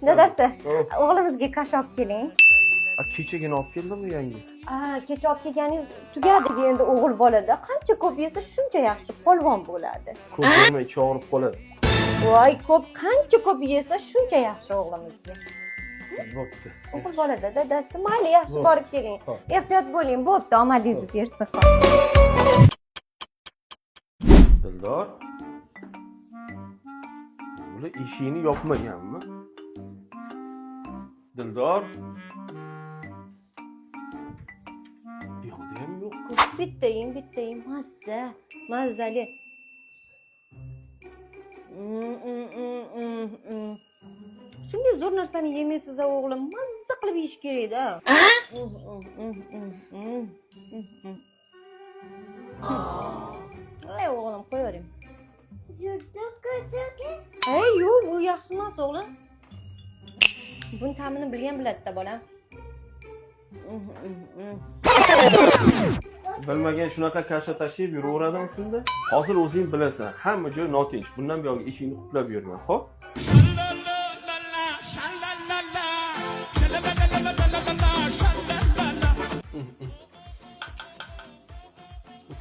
Dadasi, o'g'limizga kash olib keling. Kechagina olib keldimmi yangi? Kecha olib kelganingiz tugadi endi o'g'il bolada. Qancha ko'p yesa shuncha yaxshi polvon bo'ladi. Ko'p yema ichi og'rib qoladi. Voy, qancha ko'p yesa shuncha yaxshi o'g'limizga. Bo'pti. O'g'il bolada dadasi, mayli yaxshi borib keling. Ehtiyot bo'ling, bo'pti, omadingiz bersin. Dildor. Bular eshikni yopmaganmi? Dildor. Bu yoqda ham yo'q-ku. Bittaying, mazzali. Shunday zo'r narsani yemaysiz o'g'lim, mazza qilib yeyish kerak-da. Ay o'g'lim, qo'yavering. Hey, yo'q, bu yaxshi emas o'g'lim. Buni ta'mini bilgan biladi-da bolam. Bilmagan shunaqa kasha tashib yuraveradimi shunda? Hozir o'zing bilasan, hamma joy notinch. Bundan buyog'i eshikni qutlab yurma, xo'p?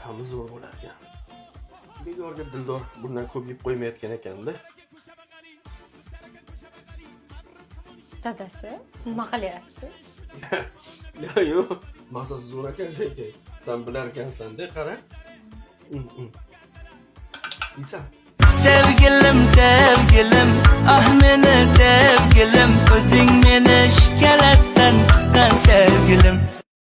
Ta'mi zo'r bo'lar ekan. Begorga Dildor bundan ko'p yeb qo'ymayotgan ekanda. Dadasi, nima qilyapsiz? Yo'q, mazasi zo'r ekan lekin. Sen bilar ekansan-da, qara. Yeysan. Sevgilim, ah meni sevgilim, o'zing meni shikalatdan chiqqan sevgilim.